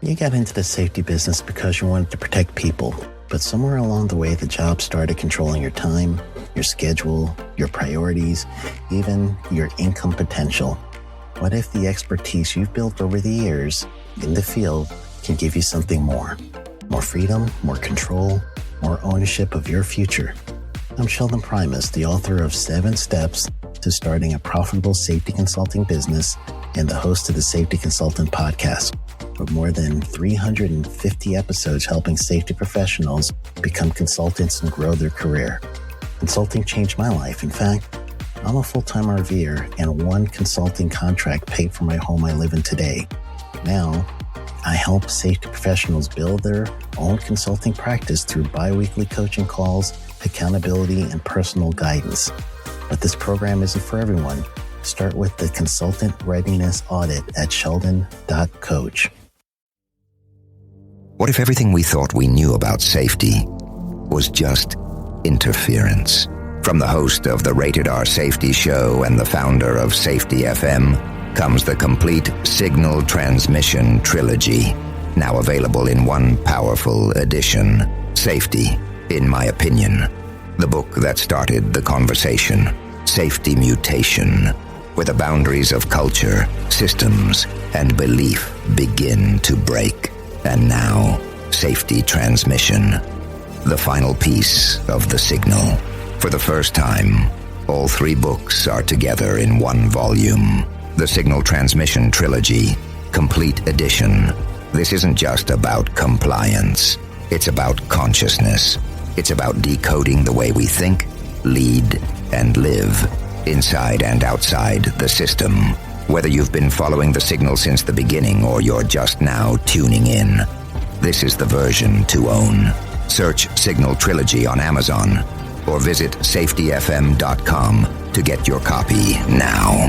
You got into the safety business because you wanted to protect people, but somewhere along the way, the job started controlling your time, your schedule, your priorities, even your income potential. What if the expertise you've built over the years in the field can give you something more? More freedom, more control, more ownership of your future. I'm Sheldon Primus, the author of 7 Steps to Starting a Profitable Safety Consulting Business and the host of the Safety Consultant Podcast, with more than 350 episodes helping safety professionals become consultants and grow their career. Consulting changed my life. In fact, I'm a full-time RVer, and one consulting contract paid for my home I live in today. Now, I help safety professionals build their own consulting practice through bi-weekly coaching calls, accountability, and personal guidance. But this program isn't for everyone. Start with the Consultant Readiness Audit at sheldon.coach. What if everything we thought we knew about safety was just interference? From the host of the Rated R Safety Show and the founder of Safety FM comes the complete Signal Transmission Trilogy, now available in one powerful edition. Safety, in my opinion, the book that started the conversation. Safety Mutation, where the boundaries of culture, systems, and belief begin to break. And now, Safety Transmission, the final piece of the signal. For the first time, all 3 books are together in one volume. The Signal Transmission Trilogy, Complete Edition. This isn't just about compliance. It's about consciousness. It's about decoding the way we think, lead, and live, inside and outside the system. Whether you've been following the signal since the beginning or you're just now tuning in, this is the version to own. Search Signal Trilogy on Amazon or visit safetyfm.com to get your copy now.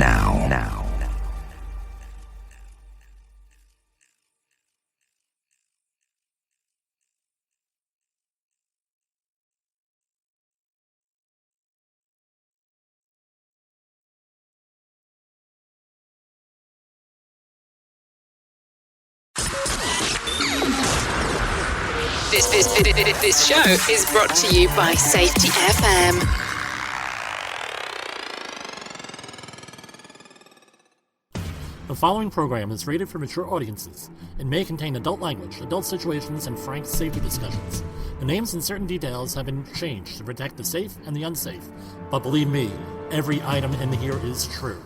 This show is brought to you by Safety FM. The following program is rated for mature audiences and may contain adult language, adult situations, and frank safety discussions. The names and certain details have been changed to protect the safe and the unsafe, but believe me, every item in here is true.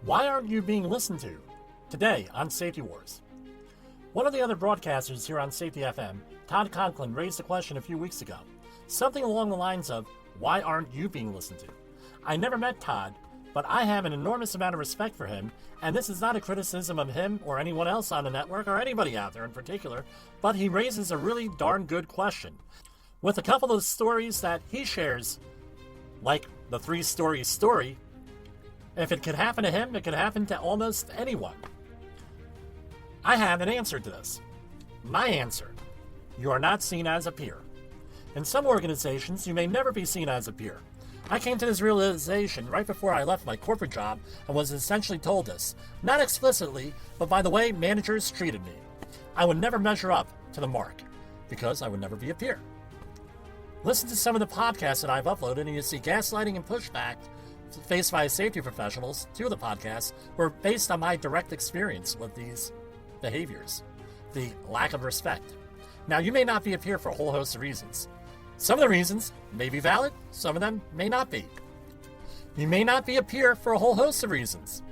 Why aren't you being listened to? Today on Safety Wars. One of the other broadcasters here on Safety FM, Todd Conklin, raised a question a few weeks ago. Something along the lines of, why aren't you being listened to? I never met Todd, but I have an enormous amount of respect for him, and this is not a criticism of him or anyone else on the network or anybody out there in particular, but he raises a really darn good question. With a couple of stories that he shares, like the 3-story story, if it could happen to him, it could happen to almost anyone. I have an answer to this. My answer: you are not seen as a peer. In some organizations, you may never be seen as a peer. I came to this realization right before I left my corporate job and was essentially told this, not explicitly, but by the way managers treated me. I would never measure up to the mark, because I would never be a peer. Listen to some of the podcasts that I've uploaded and you see gaslighting and pushback faced by safety professionals. 2 of the podcasts were based on my direct experience with these behaviors, the lack of respect. Now, you may not be a peer for a whole host of reasons. Some of the reasons may be valid, some of them may not be. You may not be a peer for a whole host of reasons.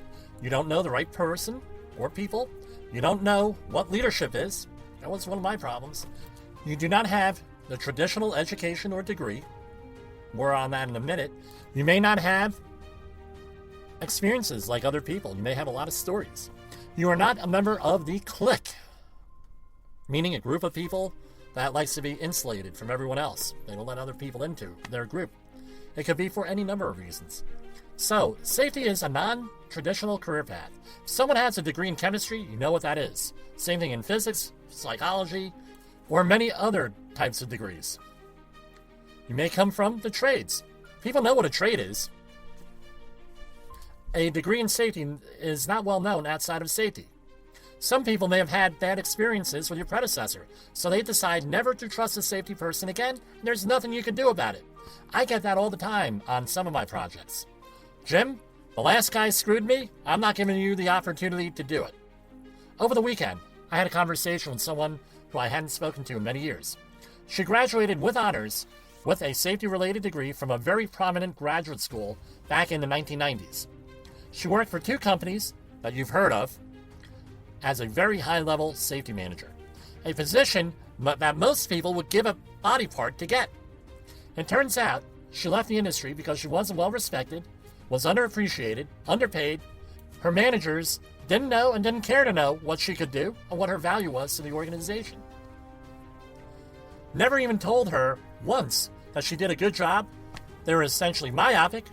You don't know the right person or people. You don't know what leadership is. That was one of my problems. You do not have the traditional education or degree. More on that in a minute. You may not have experiences like other people. You may have a lot of stories. You are not a member of the clique, meaning a group of people that likes to be insulated from everyone else. They don't let other people into their group. It could be for any number of reasons. So, safety is a non-traditional career path. If someone has a degree in chemistry, you know what that is. Same thing in physics, psychology, or many other types of degrees. You may come from the trades. People know what a trade is. A degree in safety is not well known outside of safety. Some people may have had bad experiences with your predecessor, so they decide never to trust a safety person again, and there's nothing you can do about it. I get that all the time on some of my projects. Jim, the last guy screwed me. I'm not giving you the opportunity to do it. Over the weekend, I had a conversation with someone who I hadn't spoken to in many years. She graduated with honors with a safety-related degree from a very prominent graduate school back in the 1990s. She worked for 2 companies that you've heard of as a very high-level safety manager, a position that most people would give a body part to get. It turns out she left the industry because she wasn't well-respected, was underappreciated, underpaid. Her managers didn't know and didn't care to know what she could do and what her value was to the organization. Never even told her once that she did a good job. They were essentially myopic,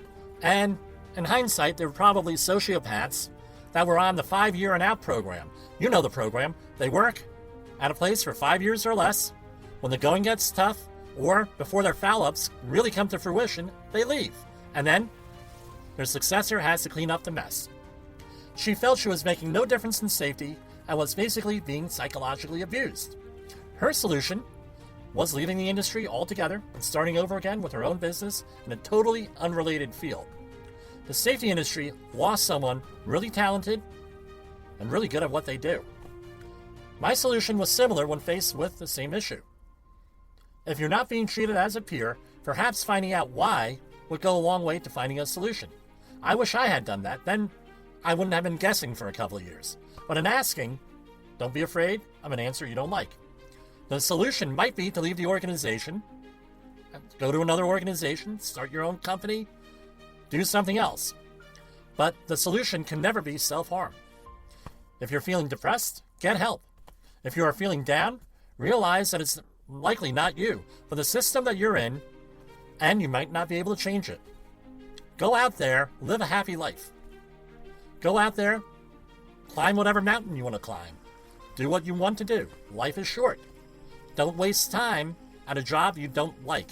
and in hindsight, they were probably sociopaths that were on the 5-year and out program. You know the program. They work at a place for 5 years or less. When the going gets tough, or before their foul-ups really come to fruition, they leave. And then their successor has to clean up the mess. She felt she was making no difference in safety and was basically being psychologically abused. Her solution was leaving the industry altogether and starting over again with her own business in a totally unrelated field. The safety industry lost someone really talented and really good at what they do. My solution was similar when faced with the same issue. If you're not being treated as a peer, perhaps finding out why would go a long way to finding a solution. I wish I had done that, then I wouldn't have been guessing for a couple of years. But in asking, don't be afraid of an answer you don't like. The solution might be to leave the organization, go to another organization, start your own company, do something else. But the solution can never be self-harm. If you're feeling depressed, get help. If you are feeling down, realize that it's likely not you, but the system that you're in, and you might not be able to change it. Go out there, live a happy life. Go out there, climb whatever mountain you want to climb. Do what you want to do. Life is short. Don't waste time at a job you don't like.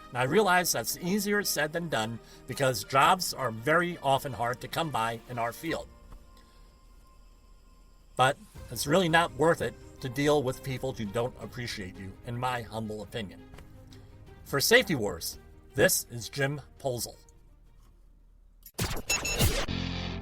And I realize that's easier said than done because jobs are very often hard to come by in our field. But it's really not worth it to deal with people who don't appreciate you, in my humble opinion. For Safety Wars, this is Jim Posel.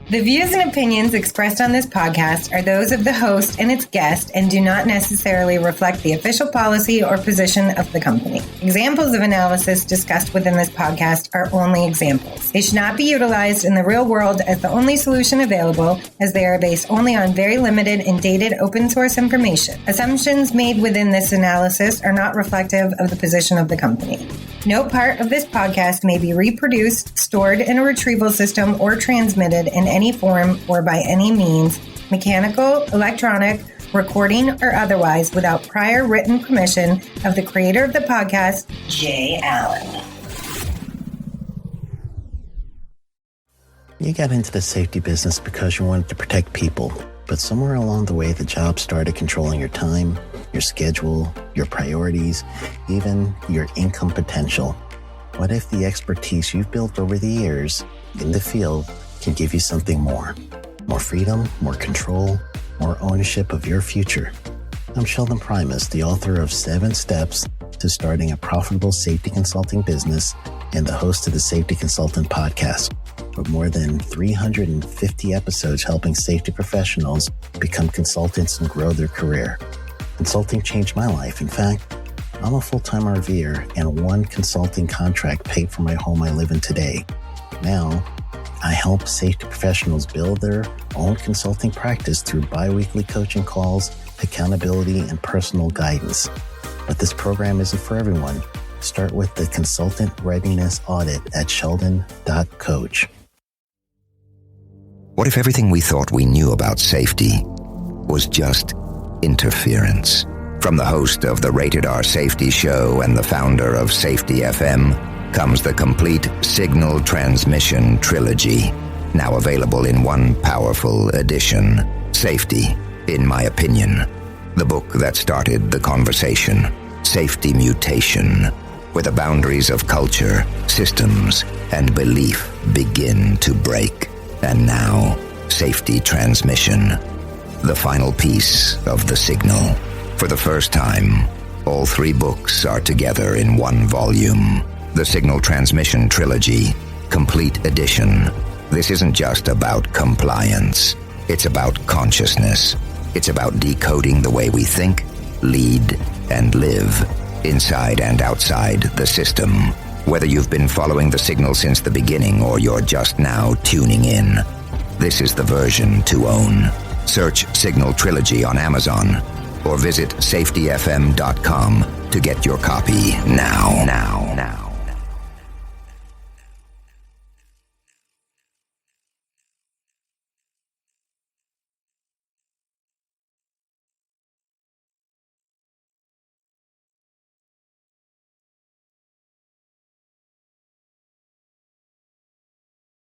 The views and opinions expressed on this podcast are those of the host and its guest and do not necessarily reflect the official policy or position of the company. Examples of analysis discussed within this podcast are only examples. They should not be utilized in the real world as the only solution available, as they are based only on very limited and dated open source information. Assumptions made within this analysis are not reflective of the position of the company. No part of this podcast may be reproduced, stored in a retrieval system, or transmitted in any form or by any means, mechanical, electronic, recording, or otherwise, without prior written permission of the creator of the podcast, Jay Allen. You got into the safety business because you wanted to protect people, but somewhere along the way, the job started controlling your time, your schedule, your priorities, even your income potential. What if the expertise you've built over the years in the field can give you something more? More freedom, more control, more ownership of your future. I'm Sheldon Primus, the author of 7 Steps to Starting a Profitable Safety Consulting Business and the host of the Safety Consultant Podcast, with more than 350 episodes helping safety professionals become consultants and grow their career. Consulting changed my life. In fact, I'm a full-time RVer, and one consulting contract paid for my home I live in today. Now, I help safety professionals build their own consulting practice through bi-weekly coaching calls, accountability, and personal guidance. But this program isn't for everyone. Start with the Consultant Readiness Audit at sheldon.coach. What if everything we thought we knew about safety was just interference? From the host of the Rated R Safety Show and the founder of Safety FM comes the complete signal transmission trilogy, now available in one powerful edition. Safety, in my opinion, the book that started the conversation. Safety Mutation, where the boundaries of culture, systems, and belief begin to break. And now, Safety Transmission, the final piece of the signal. For the first time, all 3 books are together in one volume. The Signal Transmission Trilogy, Complete Edition. This isn't just about compliance. It's about consciousness. It's about decoding the way we think, lead, and live, inside and outside the system. Whether you've been following the signal since the beginning or you're just now tuning in, this is the version to own. Search Signal Trilogy on Amazon or visit safetyfm.com to get your copy now.